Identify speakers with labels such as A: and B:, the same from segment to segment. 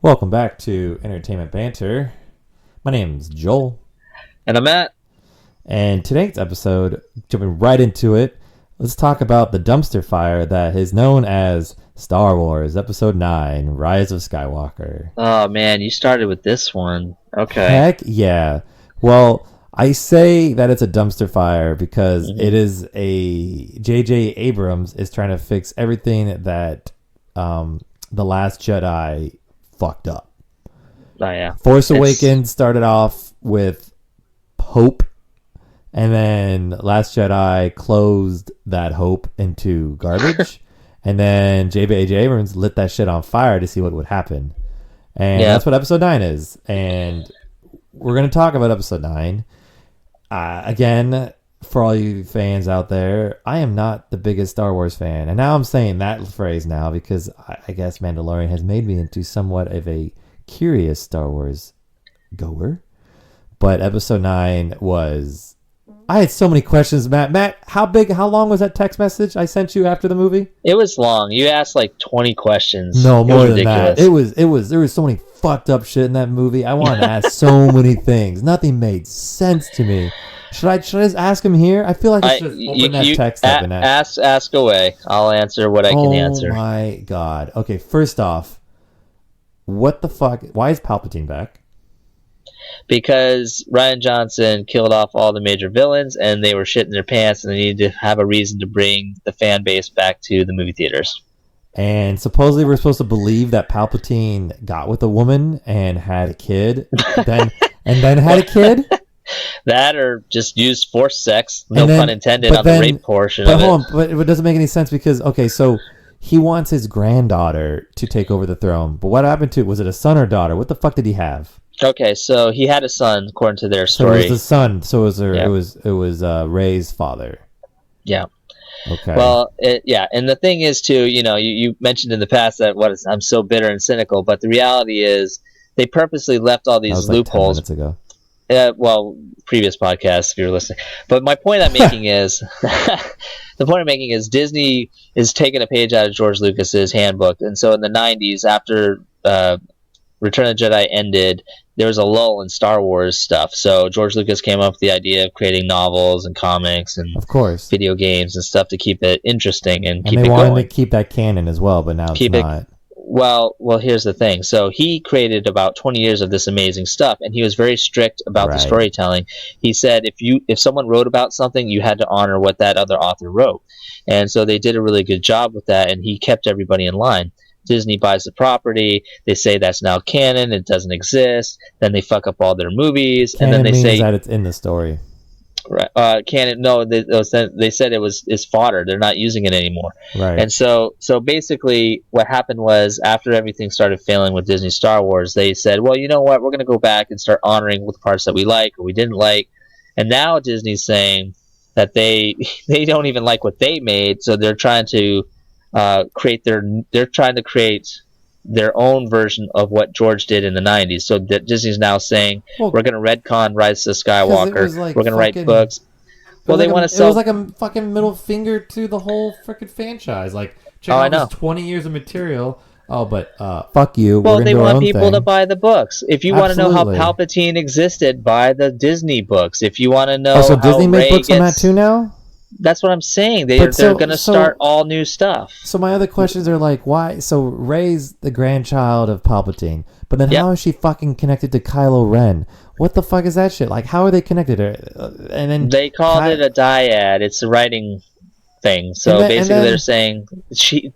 A: Welcome back to Entertainment Banter. My name's Joel.
B: And I'm Matt.
A: And today's episode, jumping right into it, let's talk about the dumpster fire that is known as Star Wars Episode 9, Rise of Skywalker.
B: Oh, man, you started with this one. Okay.
A: Heck yeah. Well, I say that it's a dumpster fire because it is a... J.J. Abrams is trying to fix everything that The Last Jedi fucked up.
B: Oh, yeah.
A: Force Awakens started off with hope, and then Last Jedi closed that hope into garbage, and then J.J. Abrams lit that shit on fire to see what would happen. And that's what Episode 9 is. And we're going to talk about Episode 9. Again, for all you fans out there, I am not the biggest Star Wars fan. And now I'm saying that phrase now because I guess Mandalorian has made me into somewhat of a curious Star Wars goer. But Episode 9 was... I had so many questions, Matt. Matt, how long was that text message I sent you after the movie?
B: It was long. You asked like 20 questions.
A: No, more than that. There was so many fucked up shit in that movie. I wanted to ask so many things. Nothing made sense to me. Should I just ask him here? I feel like I should open that text up and
B: ask away. I'll answer what I can answer.
A: Oh my god. Okay, first off, what the fuck? Why is Palpatine back?
B: Because Rian Johnson killed off all the major villains and they were shitting their pants and they needed to have a reason to bring the fan base back to the movie theaters.
A: And supposedly we're supposed to believe that Palpatine got with a woman and had a kid, then had a kid?
B: That or just use force sex, no pun intended, on the rape portion of it.
A: But it doesn't make any sense because, okay, so he wants his granddaughter to take over the throne. But what happened to it? Was it a son or daughter? What the fuck did he have?
B: Okay, so he had a son, according to their story.
A: So it was the son. So it was Rey's father.
B: Yeah.
A: Okay.
B: Well, and the thing is too, you mentioned in the past that I'm so bitter and cynical, but the reality is they purposely left all these loopholes.
A: Like 10 minutes ago.
B: Previous podcasts, if you're listening. But my point I'm making is, Disney is taking a page out of George Lucas's handbook, and so in the '90s, after Return of the Jedi ended, there was a lull in Star Wars stuff. So George Lucas came up with the idea of creating novels and comics and
A: of course
B: video games and stuff to keep it interesting and keep it going.
A: And they wanted to keep that canon as well, but now it's not.
B: Well, here's the thing. So he created about 20 years of this amazing stuff, and he was very strict about the storytelling. He said if someone wrote about something, you had to honor what that other author wrote. And so they did a really good job with that, and he kept everybody in line. Disney buys the property. They say that's now canon. It doesn't exist. Then they fuck up all their movies,
A: canon
B: and then they say
A: that it's in the story.
B: Right. Canon. No, they said it's fodder. They're not using it anymore.
A: Right.
B: And so basically, what happened was after everything started failing with Disney Star Wars, they said, well, you know what? We're going to go back and start honoring the parts that we like or we didn't like. And now Disney's saying that they don't even like what they made, so they're trying to create their own version of what George did in the 90s. So Disney's now saying, we're going to retcon Rise of Skywalker. We're going to write books. Well, they want to sell...
A: It was like a fucking middle finger to the whole freaking franchise. Like, check out this 20 years of material. Oh, but fuck you.
B: Well, they want people to buy the books. If you want to know how Palpatine existed, buy the Disney books. If you want to know
A: so
B: how
A: Disney makes books on that too now?
B: That's what I'm saying. They're going to start all new stuff.
A: So my other questions are like, why? So Rey's the grandchild of Palpatine, but then how is she fucking connected to Kylo Ren? What the fuck is that shit? Like, how are they connected? And then
B: they called it a dyad. It's a writing thing. So basically, they're saying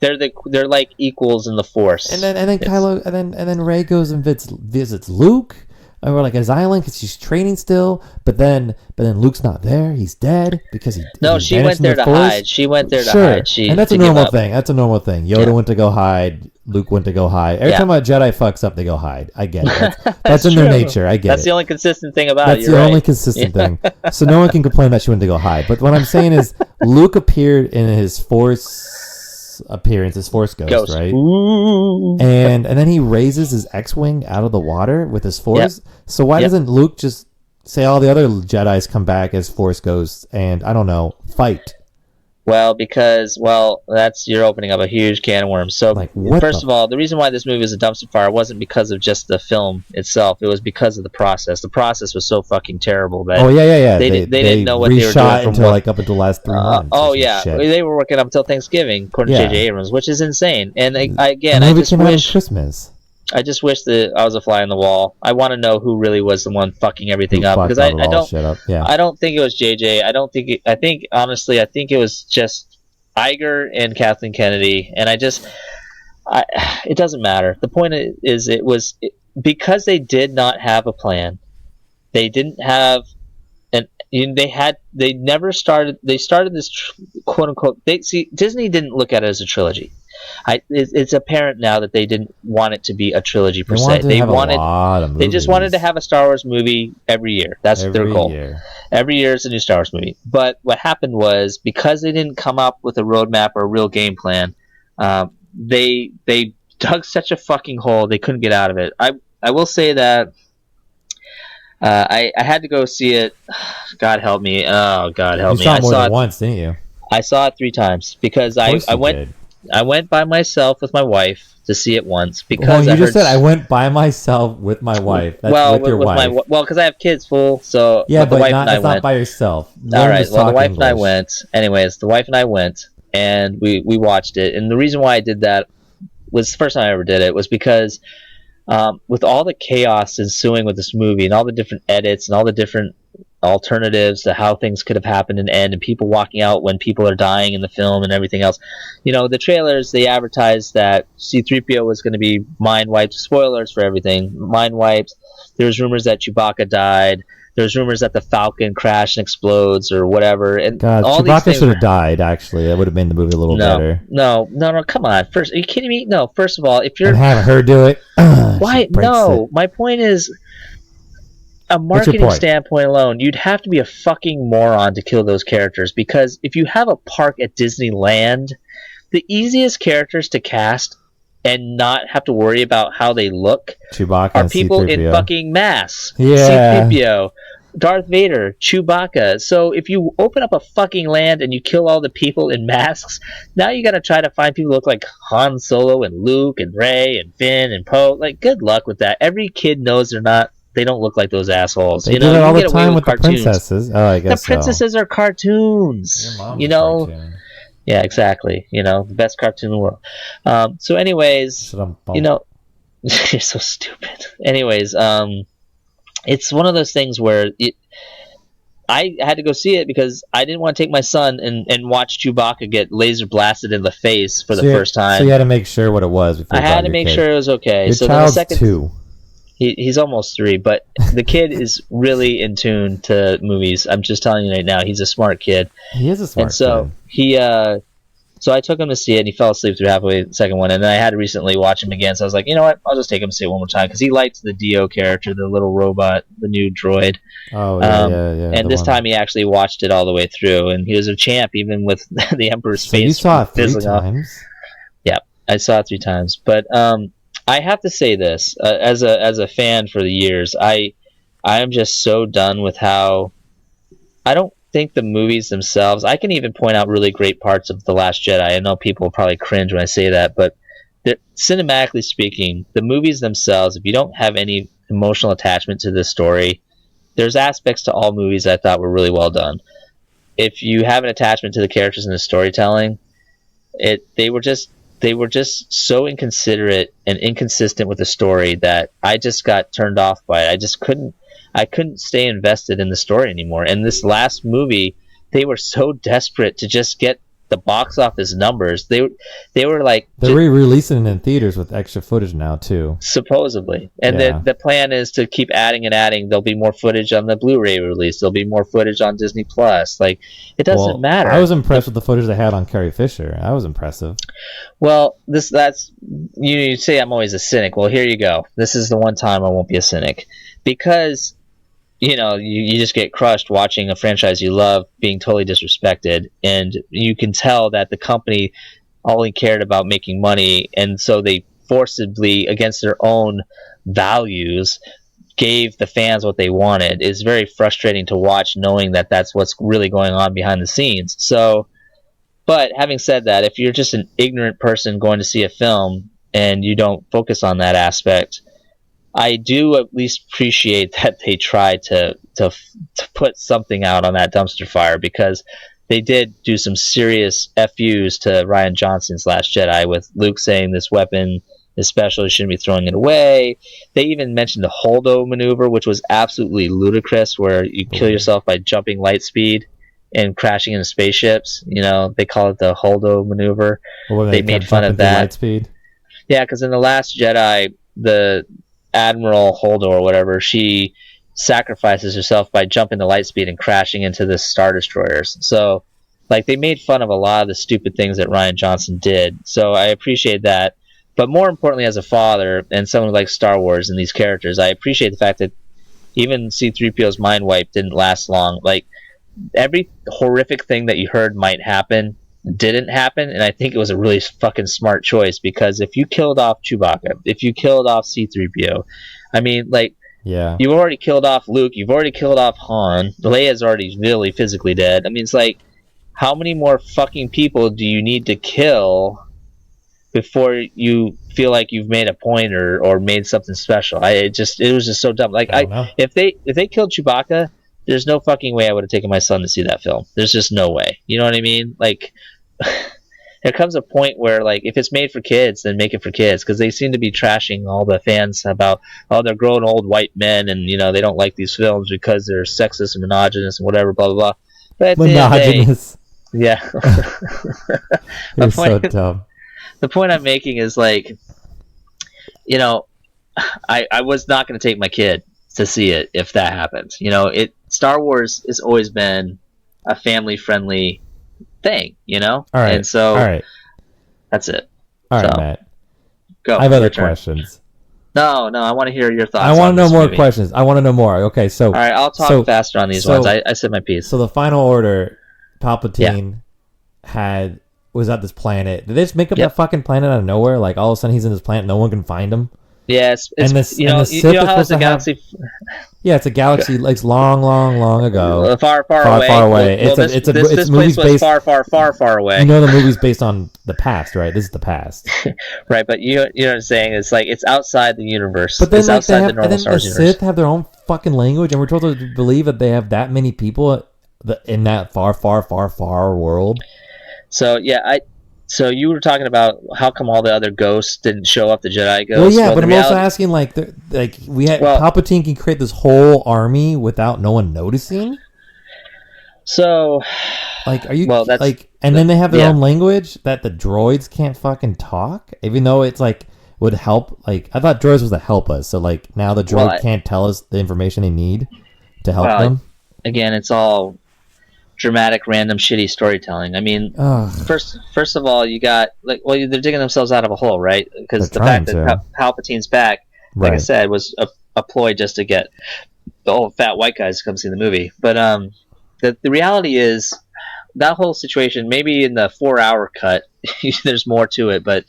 B: they're like equals in the Force.
A: And then Kylo and then Rey goes and visits Luke. And we're like his island because she's training still, but then Luke's not there. He's dead because
B: she went there to hide. She went there to hide.
A: And that's a normal thing. That's a normal thing. Yoda went to go hide. Luke went to go hide. Every time a Jedi fucks up, they go hide. I get it. That's in their nature. I get it.
B: That's the only consistent thing about it.
A: That's the only consistent thing. So no one can complain that she went to go hide. But what I'm saying is, Luke appeared in his Force appearance as Force Ghost, right?
B: Ooh.
A: And then he raises his X-Wing out of the water with his Force. So why doesn't Luke just say all the other Jedis come back as Force Ghosts and, I don't know, fight?
B: Well, because that's you're opening up a huge can of worms. So,
A: Like, what
B: first of all, the reason why this movie is a dumpster fire wasn't because of just the film itself. It was because of the process. The process was so fucking terrible that
A: yeah.
B: they didn't know what they were
A: reshot
B: doing
A: until like up until the last 3 months.
B: Yeah, they were working up until Thanksgiving, according to J.J. Abrams, which is insane. And I just wish that I was a fly on the wall. I want to know who really was the one fucking everything up, because I don't think it was JJ. Honestly, I think it was just Iger and Kathleen Kennedy, and it doesn't matter. The point is, because they did not have a plan. They didn't have they started this quote unquote. Disney didn't look at it as a trilogy. It's apparent now that they didn't want it to be a trilogy per se. They just wanted to have a Star Wars movie every year. That's their goal. Every year is a new Star Wars movie. But what happened was, because they didn't come up with a roadmap or a real game plan, they dug such a fucking hole they couldn't get out of it. I will say that I had to go see it. God help me. Oh, God help me.
A: You saw it more than once, didn't you?
B: I saw it 3 times because I went by myself with my wife to see it once because
A: you just said I went by myself with my wife. That's with your wife.
B: Because I have kids, fool. So
A: yeah, but not by yourself.
B: All right. Well, the wife and I went. Anyways, the wife and I went, and we watched it. And the reason why I did that was the first time I ever did it was because with all the chaos ensuing with this movie and all the different edits and all the different alternatives to how things could have happened and end, and people walking out when people are dying in the film and everything else. The trailers, they advertised that C-3PO was going to be mind wiped. Spoilers for everything. Mind wiped. There's rumors that Chewbacca died. There's rumors that the Falcon crashes and explodes or whatever. And all
A: Chewbacca should have died, actually. That would have made the movie a little better.
B: No, come on. First, are you kidding me? No, first of all, if you're...
A: And have her do it.
B: Why? No, my point is... A marketing standpoint alone, you'd have to be a fucking moron to kill those characters, because if you have a park at Disneyland, the easiest characters to cast and not have to worry about how they look are people in fucking masks.
A: Yeah.
B: C-3PO, Darth Vader, Chewbacca. So if you open up a fucking land and you kill all the people in masks, now you gotta try to find people who look like Han Solo and Luke and Rey and Finn and Poe. Like, good luck with that. Every kid knows they don't look like those assholes.
A: They do it all the time with the princesses. Oh, I guess
B: the princesses are cartoons.
A: Cartoon.
B: Yeah, exactly. The best cartoon in the world. So, anyways, you're so stupid. Anyways, it's one of those things where I had to go see it because I didn't want to take my son and watch Chewbacca get laser blasted in the face for the first time.
A: So you had to make sure what it was.
B: I had to make sure it was okay.
A: Your child's 2.
B: He's almost 3, but the kid is really in tune to movies. I'm just telling you right now, he's a smart kid.
A: He is a smart
B: kid. So I took him to see it, and he fell asleep through halfway the second one, and then I had to recently watch him again, so I was like, you know what, I'll just take him to see it one more time, because he liked the Dio character, the little robot, the new droid.
A: Oh, yeah.
B: And this time he actually watched it all the way through, and he was a champ, even with the Emperor's face.
A: You saw it 3 times?
B: Yeah, I saw it 3 times, but... I have to say this as a fan for the years. I am just so done with how I don't think the movies themselves. I can even point out really great parts of The Last Jedi. I know people will probably cringe when I say that, but cinematically speaking, the movies themselves, if you don't have any emotional attachment to this story, there's aspects to all movies I thought were really well done. If you have an attachment to the characters and the storytelling, they were just so inconsiderate and inconsistent with the story that I just got turned off by it. I couldn't stay invested in the story anymore. And this last movie, they were so desperate to just get the box office numbers. They were like...
A: They're re-releasing it in theaters with extra footage now, too.
B: Supposedly. And the plan is to keep adding and adding. There'll be more footage on the Blu-ray release. There'll be more footage on Disney+. Like, it doesn't matter.
A: I was impressed with the footage they had on Carrie Fisher. That was impressive.
B: Well, that's... You say I'm always a cynic. Well, here you go. This is the one time I won't be a cynic. Because... you just get crushed watching a franchise you love being totally disrespected, and you can tell that the company only cared about making money, and so they forcibly, against their own values, gave the fans what they wanted. It's very frustrating to watch, knowing that that's what's really going on behind the scenes. So But having said that, if you're just an ignorant person going to see a film and you don't focus on that aspect, I do at least appreciate that they tried to put something out on that dumpster fire, because they did do some serious FUs to Rian Johnson's Last Jedi, with Luke saying this weapon is special, you shouldn't be throwing it away. They even mentioned the Holdo maneuver, which was absolutely ludicrous, where you kill yourself by jumping light speed and crashing into spaceships. You know, they call it the Holdo maneuver.
A: Well,
B: they made fun of that.
A: Light speed?
B: Yeah, because in The Last Jedi, the Admiral Holdo or whatever, she sacrifices herself by jumping to light speed and crashing into the Star Destroyers. So, like, they made fun of a lot of the stupid things that Rian Johnson did. So I appreciate that. But more importantly, as a father and someone who likes Star Wars and these characters, I appreciate the fact that even C-3PO's mind wipe didn't last long. Like, every horrific thing that you heard might happen didn't happen, and I think it was a really fucking smart choice, because if you killed off Chewbacca, if you killed off C-3PO, I mean, like,
A: yeah,
B: you've already killed off Luke, you've already killed off Han, Leia's already really physically dead. I mean, it's like, how many more fucking people do you need to kill before you feel like you've made a point or made something special? It was just so dumb. Like, if they killed Chewbacca, there's no fucking way I would have taken my son to see that film. There's just no way. You know what I mean? Like, there comes a point where, like, if it's made for kids, then make it for kids, because they seem to be trashing all the fans about, oh, they're grown old white men, and, you know, they don't like these films because they're sexist and misogynist and whatever, blah, blah, blah. But at
A: misogynist.
B: Yeah.
A: You're so dumb.
B: The point I'm making is, like, you know, I was not going to take my kid to see it if that happens. You know, Star Wars has always been a family-friendly thing, you know?
A: All right.
B: And so,
A: all right.
B: That's it.
A: All right, Matt.
B: Go.
A: I have other questions.
B: No, I want to hear your thoughts.
A: I want to know more
B: movie.
A: questions. I want to know more. Okay, so...
B: All right, I'll talk faster on these ones. I said my piece.
A: So the Final Order, Palpatine was at this planet. Did they just make up that fucking planet out of nowhere? Like, all of a sudden he's in this planet, no one can find him?
B: Yes,
A: you know how it's a galaxy. Yeah, it's a galaxy. Like, long ago.
B: Far
A: away.
B: This place was far away.
A: You know, the movie's based on the past, right? This is the past,
B: right? But you know what I'm saying? It's like it's outside the universe.
A: But then,
B: it's outside the normal Star Wars universe.
A: The Sith have their own fucking language, and we're told to believe that they have that many people in that far world.
B: So yeah, So you were talking about how come all the other ghosts didn't show up, the Jedi ghosts?
A: Well, yeah, but I'm also asking, Palpatine can create this whole army without no one noticing?
B: So,
A: like, are you, and then they have their own language that the droids can't fucking talk? Even though it's, like, would help, like, I thought droids was to help us, so, like, now the droid can't tell us the information they need to help them?
B: Again, it's all dramatic, random, shitty storytelling. I mean, first of all, you got they're digging themselves out of a hole, right? Because the fact that Palpatine's back, like I said, was a ploy just to get the old fat white guys to come see the movie. But the reality is that whole situation. Maybe in the 4-hour cut, there's more to it, but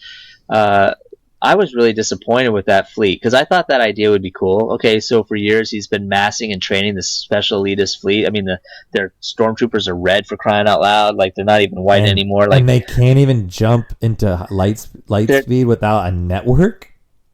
B: I was really disappointed with that fleet, because I thought that idea would be cool. Okay, so for years he's been massing and training this special elitist fleet. I mean, their stormtroopers are red, for crying out loud. Like, they're not even white anymore. Like,
A: and they can't even jump into light speed without a network.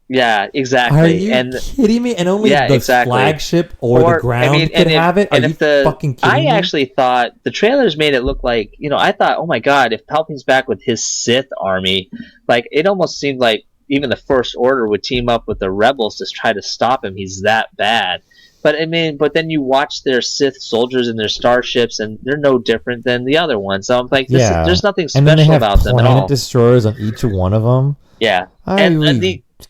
B: Yeah, exactly.
A: Are you kidding me? And only the flagship or the ground could have it? Are you fucking kidding me?
B: I actually thought the trailers made it look like, I thought, oh my god, if Palpatine's back with his Sith army, like, it almost seemed like even the First Order would team up with the rebels to try to stop him. He's that bad. But I mean, then you watch their Sith soldiers and their starships, and they're no different than the other ones. So I'm like, there's nothing special about them at all.
A: Planet destroyers on each one of them.
B: Yeah,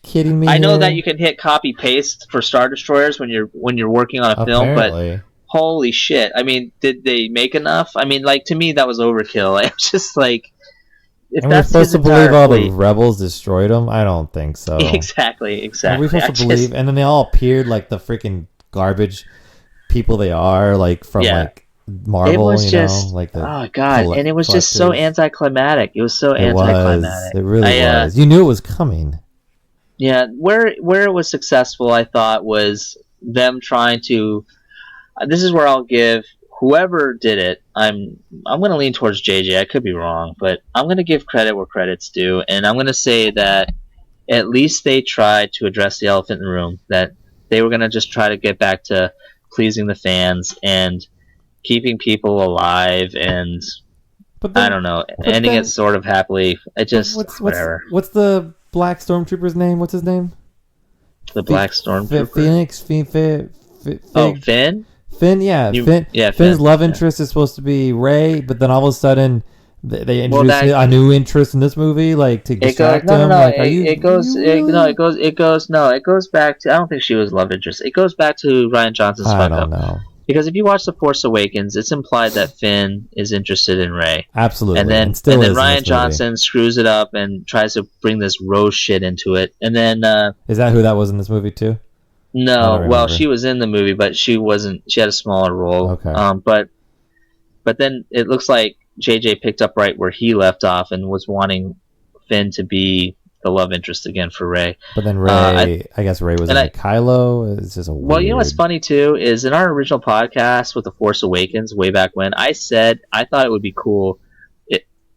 A: kidding me?
B: I know that you can hit copy paste for Star Destroyers when you're working on a film, but holy shit! I mean, did they make enough? I mean, like, to me that was overkill. I was just like, if
A: we're supposed to believe all the rebels destroyed them? I don't think so.
B: Exactly.
A: Are we supposed to believe? And then they all appeared like the freaking garbage people they are, like from like Marvel. It was
B: oh god, and it was just so anticlimactic. It was so anticlimactic.
A: It really was. You knew it was coming.
B: Yeah, where it was successful, I thought, was them trying to. This is where I'll give whoever did it, I'm going to lean towards JJ. I could be wrong, but I'm going to give credit where credit's due, and I'm going to say that at least they tried to address the elephant in the room, that they were going to just try to get back to pleasing the fans and keeping people alive, and
A: But then,
B: I don't know, ending
A: then,
B: it sort of happily. It just whatever.
A: What's the black stormtrooper's name? What's his name?
B: The black stormtrooper.
A: Phoenix.
B: Finn.
A: Finn, yeah, Finn.
B: Yeah,
A: Finn's love interest is supposed to be Rey, but then all of a sudden they introduce a new interest in this movie, like to distract him. It
B: goes back to. I don't think she was love interest. It goes back to Ryan Johnson's fuck up.
A: I don't know.
B: Because if you watch The Force Awakens, it's implied that Finn is interested in Rey.
A: Absolutely,
B: and then Ryan Johnson screws it up and tries to bring this Rose shit into it, and then
A: is that who that was in this movie too?
B: No, well, she was in the movie, but she wasn't. She had a smaller role.
A: Okay.
B: But then it looks like JJ picked up right where he left off and was wanting Finn to be the love interest again for Rey.
A: But then Rey, I guess Rey was like Kylo. It's just a weird...
B: Well, you know what's funny too is in our original podcast with The Force Awakens way back when, I said I thought it would be cool.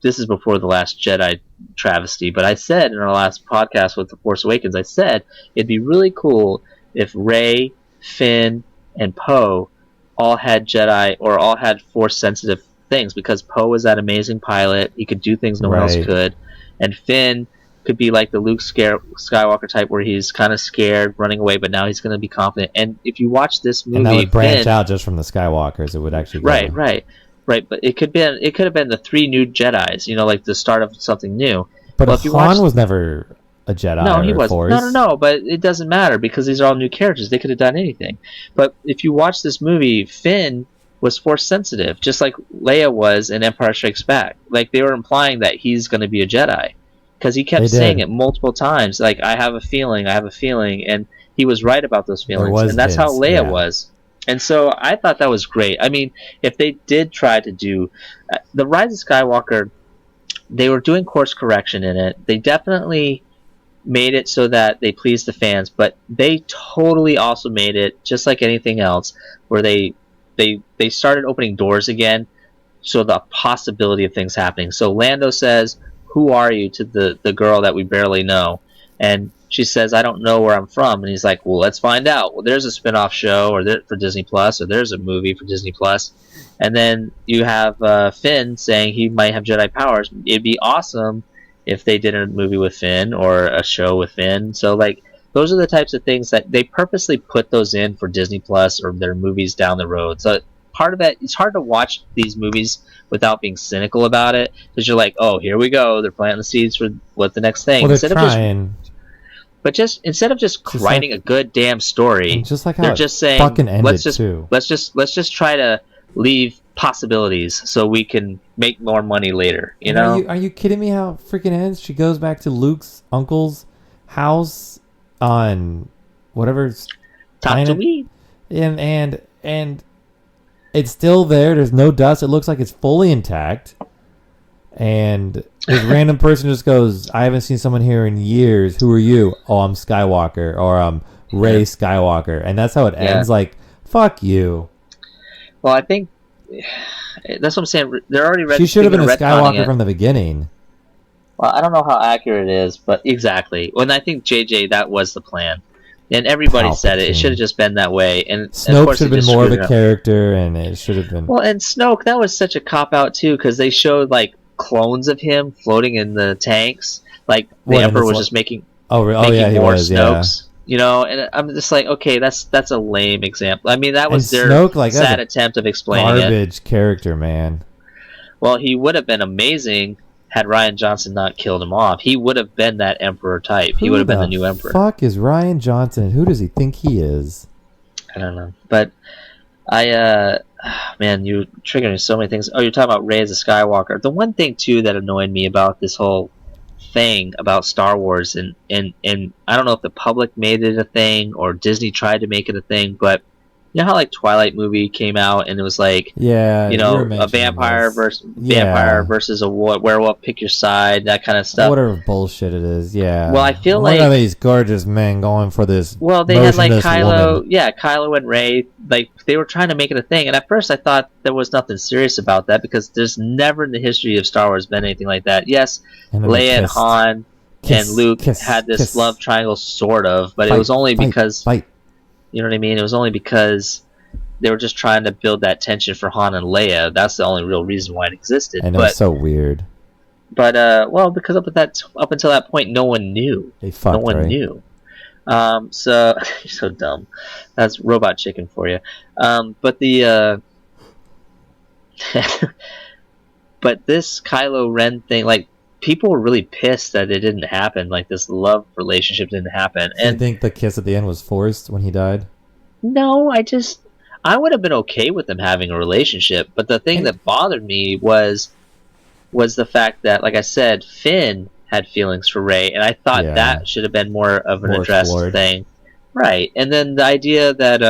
B: This is before The Last Jedi travesty, but I said in our last podcast with The Force Awakens, I said it'd be really cool if Rey, Finn, and Poe all had Jedi or all had Force-sensitive things, because Poe was that amazing pilot. He could do things no one else could. And Finn could be like the Luke Skywalker type where he's kind of scared, running away, but now he's going to be confident. And if you watch this movie...
A: And that would branch out just from the Skywalkers. It would actually go...
B: Right. But it could have been the 3 new Jedis, like the start of something new.
A: But Han was never... a Jedi.
B: No, he was.
A: Force.
B: No, but it doesn't matter because these are all new characters. They could have done anything. But if you watch this movie, Finn was Force sensitive, just like Leia was in Empire Strikes Back. Like, they were implying that he's going to be a Jedi because he kept saying it multiple times. Like, I have a feeling, and he was right about those feelings, and that's how Leia was. And so I thought that was great. I mean, if they did try to do the Rise of Skywalker, they were doing course correction in it. They definitely made it so that they pleased the fans, but they totally also made it just like anything else, where they started opening doors again, so the possibility of things happening. So Lando says, "Who are you?" to the girl that we barely know, and she says, "I don't know where I'm from." And he's like, "Well, let's find out. Well, there's a spin-off show for Disney Plus, or there's a movie for Disney Plus." And then you have Finn saying he might have Jedi powers. It'd be awesome if they did a movie with Finn or a show with Finn. So, like, those are the types of things that they purposely put those in for Disney Plus or their movies down the road. So part of it, it's hard to watch these movies without being cynical about it, because you're like, oh, here we go, they're planting the seeds for what the next thing.
A: Well, they're trying.
B: Instead of just writing a good damn story,
A: just like how
B: they're just saying,
A: fucking ended
B: let's just try to leave possibilities so we can make more money later. You know?
A: Are you kidding me? How freaking ends? She goes back to Luke's uncle's house on whatever
B: Tatooine,
A: and it's still there. There's no dust. It looks like it's fully intact. And this random person just goes, "I haven't seen someone here in years. Who are you?" "Oh, I'm Skywalker," or "I'm Rey Skywalker," and that's how it ends. Like, fuck you.
B: Well, I think that's what I'm saying. They're already
A: She should have been a Skywalker from the beginning.
B: Well, I don't know how accurate it is, but exactly. Well, and I think JJ, that was the plan, and everybody said it. It should have just been that way. And
A: Snoke should have been more of a character, and it should have been.
B: Well, and Snoke, that was such a cop out too, because they showed like clones of him floating in the tanks. Like the Emperor was just making.
A: He was.
B: Snokes. Yeah. And I'm just like, okay, that's a lame example. I mean, that was their
A: Snoke,
B: sad attempt of explaining
A: garbage character, man.
B: Well, he would have been amazing had Ryan Johnson not killed him off. He would have been that Emperor type. He would have been the new Emperor.
A: Fuck is Ryan Johnson? Who does he think he is?
B: I don't know. But man, you triggering so many things. Oh, you're talking about Rey as a Skywalker. The one thing too that annoyed me about this whole thing about Star Wars, and I don't know if the public made it a thing or Disney tried to make it a thing, but you know how like Twilight movie came out and it was like,
A: Yeah,
B: you know, a vampire versus a werewolf, pick your side, that kind of stuff.
A: Whatever bullshit it is, yeah.
B: Well, I feel
A: Look
B: like
A: at these gorgeous men going for this.
B: Well, they had like
A: Kylo,
B: Kylo and Rey, like they were trying to make it a thing. And at first, I thought there was nothing serious about that because there's never in the history of Star Wars been anything like that. Yes, Leia and Han and Luke had this love triangle, sort of, but it was only because you know what I mean. It was only because they were just trying to build that tension for Han and Leia. That's the only real reason why it existed.
A: And it was so weird.
B: But well, because up until that point, no one knew. No one knew. So you're so dumb. That's Robot Chicken for you. But the but this Kylo Ren thing, like people were really pissed that it didn't happen. Like this love relationship didn't happen.
A: And you think the kiss at the end was forced when he died?
B: No, I would have been okay with them having a relationship. But the thing that bothered me was the fact that, like I said, Finn had feelings for Rey, and I thought that should have been more of an addressed thing, right? And then the idea that,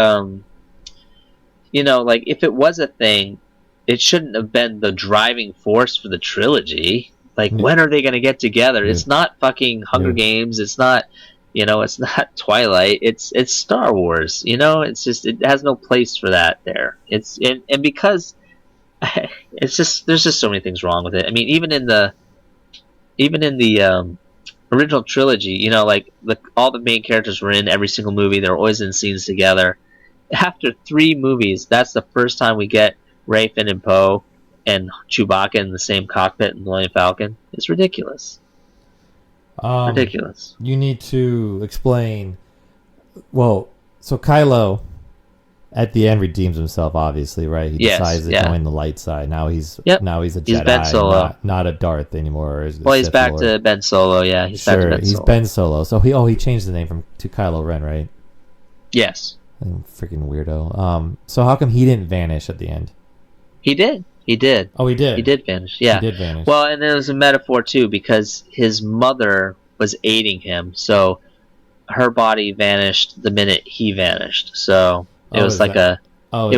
B: you know, like if it was a thing, it shouldn't have been the driving force for the trilogy. Like, when are they going to get together? It's not fucking Hunger Games. It's not, you know, it's not Twilight. It's Star Wars. You know, it's just it has no place for that there. And because it's just there's just so many things wrong with it. I mean, even in the original trilogy, you know, like all the main characters were in every single movie. They're always in scenes together. After 3 movies, that's the first time we get Rey, Finn, and Poe and Chewbacca in the same cockpit in the Millennium Falcon. It's ridiculous. Ridiculous.
A: You need to explain. Well, so Kylo at the end redeems himself, obviously, right? He decides to join the light side. Now he's a Jedi, he's Ben Solo. Not a Darth anymore.
B: He's back Lord. To Ben Solo. Yeah, he's back to Ben Solo.
A: He's Ben Solo. So he changed the name to Kylo Ren, right?
B: Yes.
A: Freaking weirdo. So how come he didn't vanish at the end?
B: He did. Oh,
A: he did.
B: He did vanish. Yeah.
A: He did vanish.
B: Well, and there was a metaphor too because his mother was aiding him, so her body vanished the minute he vanished. So it was like it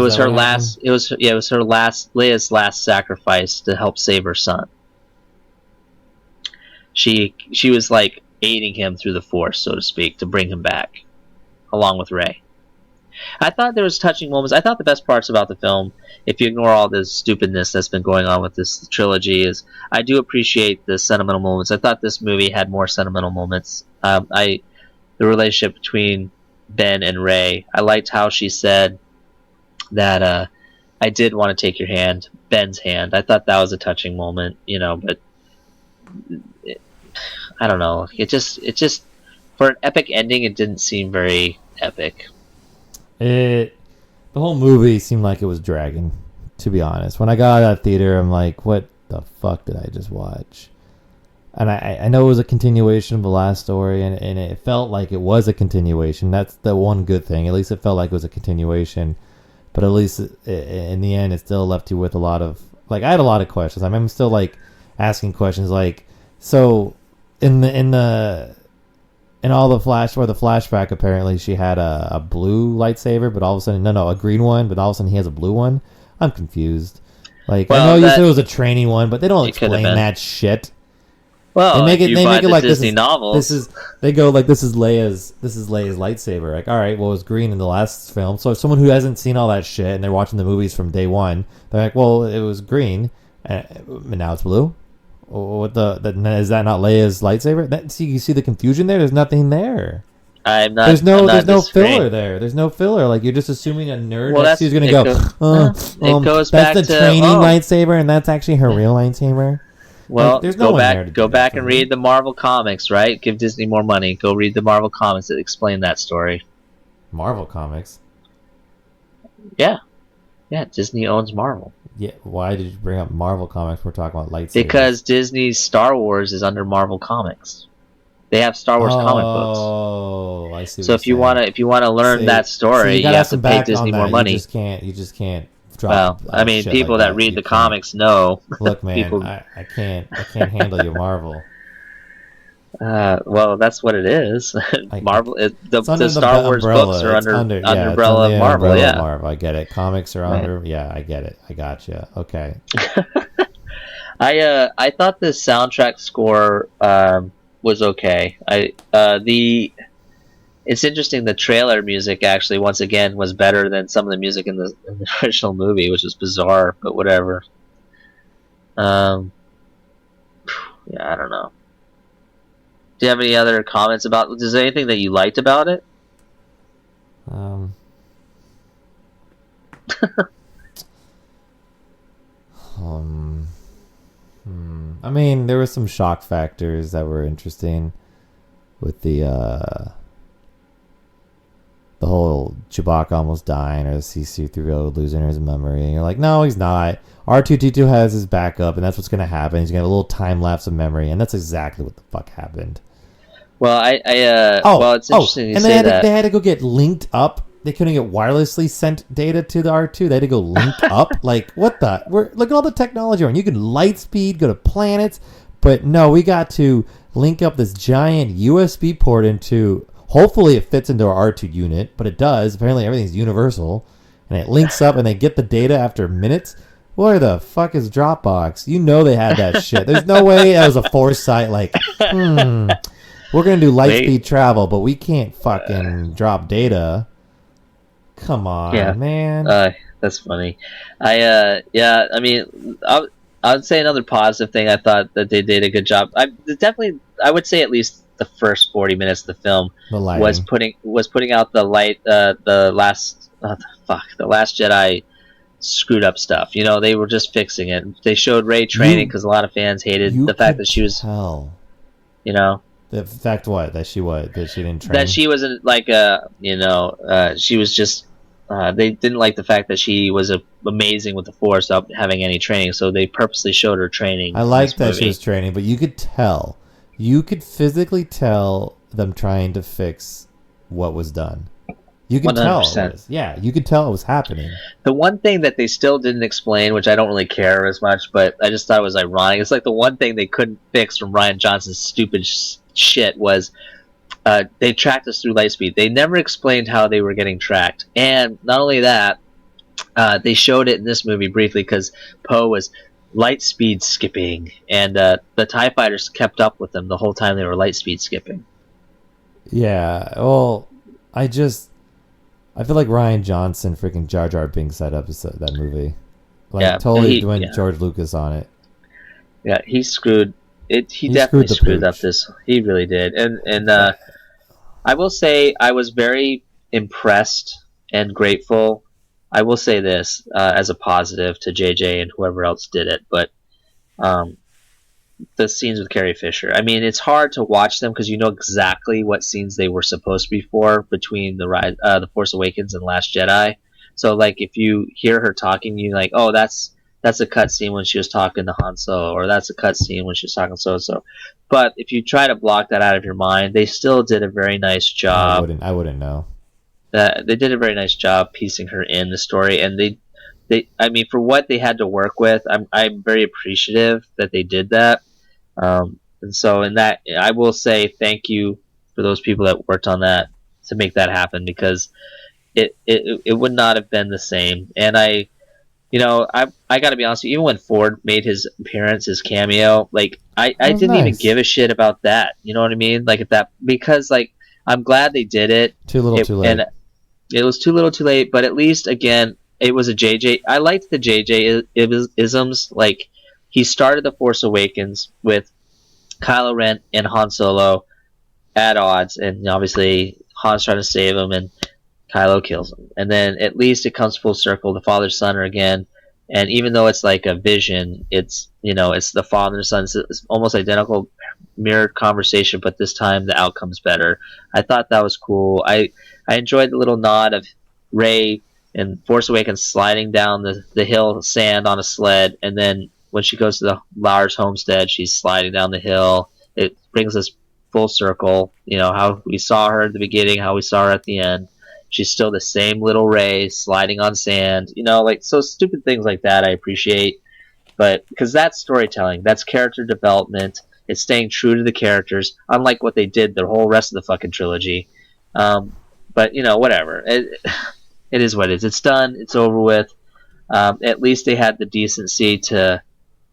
B: was her last. It was her last. Leia's last sacrifice to help save her son. She was like aiding him through the Force, so to speak, to bring him back, along with Rey. I thought there was touching moments. I thought the best parts about the film, if you ignore all the stupidness that's been going on with this trilogy, is I do appreciate the sentimental moments. I thought this movie had more sentimental moments. The relationship between Ben and Rey. I liked how she said that I did want to take your hand, Ben's hand. I thought that was a touching moment, you know. But I don't know. It just for an epic ending, it didn't seem very epic.
A: The whole movie seemed like it was dragging, to be honest. When I got out of that theater, I'm like, what the fuck did I just watch? And I know it was a continuation of the last story, and it felt like it was a continuation. That's the one good thing. At least it felt like it was a continuation. But at least in the end, it still left you with a lot of... Like, I had a lot of questions. I mean, I'm still, like, asking questions like... So, in all the flashback, apparently she had a blue lightsaber, but all of a sudden, a green one, but all of a sudden he has a blue one. I'm confused. Like, well, I know you said it was a training one, but they don't explain that shit.
B: Well,
A: they make it like
B: Disney novels.
A: This is Leia's lightsaber. Like, all right, well, it was green in the last film. So someone who hasn't seen all that shit and they're watching the movies from day one, they're like, well, it was green, and now it's blue. What is that not Leia's lightsaber? See, you see the confusion there. There's nothing there. There's no filler there. There's no filler. Like, you're just assuming a nerd next to you is going to go. It goes back to training lightsaber, and that's actually her real lightsaber.
B: Well, like, there's go back and read the Marvel comics, right? Give Disney more money. Go read the Marvel comics that explain that story.
A: Marvel comics?
B: Yeah. Disney owns Marvel.
A: Yeah, why did you bring up Marvel comics? We're talking about lightsabers.
B: Because Disney's Star Wars is under Marvel Comics. They have Star Wars comic books.
A: Oh, I see.
B: So if you want to learn that story, you have to pay Disney more money.
A: You just can't.
B: Well, I mean, people that read the comics know.
A: Look, man, I can't handle your Marvel.
B: Well, that's what it is. Marvel.
A: It's under
B: The Star Wars
A: umbrella.
B: books are
A: It's
B: under
A: yeah, it's
B: umbrella
A: under
B: of
A: the
B: Marvel.
A: umbrella of
B: Yeah.
A: Marvel. I get it. Comics are
B: Right.
A: under. Yeah, I get it. I gotcha. Okay.
B: I thought the soundtrack score was okay. It's interesting. The trailer music actually, once again, was better than some of the music in the original movie, which was bizarre, but whatever. Um, yeah, I don't know. Do you have any other comments about? Is there anything that you liked about it?
A: Um. I mean, there were some shock factors that were interesting with the whole Chewbacca almost dying, or the C-3PO losing his memory. And you're like, no, he's not. R2-D2 has his backup, and that's what's going to happen. He's going to have a little time lapse of memory, and that's exactly what the fuck happened.
B: Well, well, it's interesting you say that.
A: They had to go get linked up. They couldn't get wirelessly sent data to the R2. They had to go link up. Like, what the? Look at all the technology. You can light speed, go to planets. But no, we got to link up this giant USB port into... Hopefully it fits into our R2 unit, but it does. Apparently everything's universal. And it links up and they get the data after minutes. Where the fuck is Dropbox? You know they had that shit. There's no way that was a foresight like, we're going to do light speed travel, but we can't fucking drop data. Come on, man.
B: That's funny. I mean, I would say another positive thing. I thought that they did a good job. I would say at least the first 40 minutes of the film was putting out the light. The Last Jedi screwed up stuff. They were just fixing it. They showed Rey training because a lot of fans hated the fact that she was. The
A: fact that she didn't train.
B: That she wasn't like she was just. They didn't like the fact that she was amazing with the Force without having any training, so they purposely showed her training.
A: I liked that she was training, but you could physically tell them trying to fix what was done. You could 100%. You could tell it was happening.
B: The one thing that they still didn't explain, which I don't really care as much, but I just thought it was ironic. It's like the one thing they couldn't fix from Rian Johnson's stupid shit was they tracked us through light speed. They never explained how they were getting tracked. And not only that, they showed it in this movie briefly because Poe was light speed skipping, and the TIE fighters kept up with them the whole time they were light speed skipping.
A: Yeah, well, I feel like Rian Johnson freaking Jar Jar Binks that movie. Totally went George Lucas on it.
B: Yeah, he screwed it. He definitely screwed up this. He really did. And I will say I was very impressed and grateful. I will say this as a positive to JJ and whoever else did it, but the scenes with Carrie Fisher. I mean, it's hard to watch them because you know exactly what scenes they were supposed to be for between the Force Awakens and Last Jedi. So, like, if you hear her talking, you're like, oh, that's a cut scene when she was talking to Han Solo, or that's a cut scene when she was talking to so-so. But if you try to block that out of your mind, they still did a very nice job.
A: I wouldn't know.
B: They did a very nice job piecing her in the story, and I mean, for what they had to work with, I'm very appreciative that they did that. And so in that, I will say thank you for those people that worked on that to make that happen, because it would not have been the same. And I got to be honest with you, even when Ford made his appearance, his cameo, like I didn't even give a shit about that. You know what I mean? Like because like I'm glad they did it.
A: Too little, too late.
B: And it was too little, too late. But at least again, it was a JJ. I liked the JJ isms. Like he started the Force Awakens with Kylo Ren and Han Solo at odds, and obviously Han's trying to save him, and Kylo kills him. And then at least it comes full circle. The father son are again, and even though it's like a vision, it's it's the father and son. It's almost identical, mirrored conversation, but this time the outcome's better. I thought that was cool. I enjoyed the little nod of Rey and Force Awakens sliding down the hill sand on a sled, and then when she goes to the Lars homestead, she's sliding down the hill. It brings us full circle. How we saw her at the beginning, how we saw her at the end. She's still the same little Rey sliding on sand. Like, so stupid things like that I appreciate. But because that's storytelling, that's character development, It's staying true to the characters, unlike what they did the whole rest of the fucking trilogy. But whatever. It is what it is. It's done. It's over with. At least they had the decency to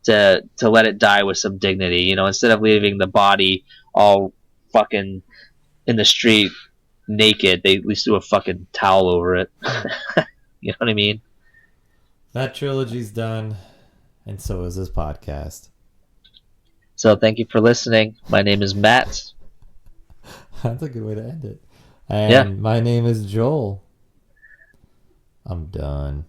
B: let it die with some dignity. Instead of leaving the body all fucking in the street naked, they at least threw a fucking towel over it. You know what I mean?
A: That trilogy's done, and so is this podcast.
B: So thank you for listening. My name is Matt.
A: That's a good way to end it. And my name is Joel. I'm done.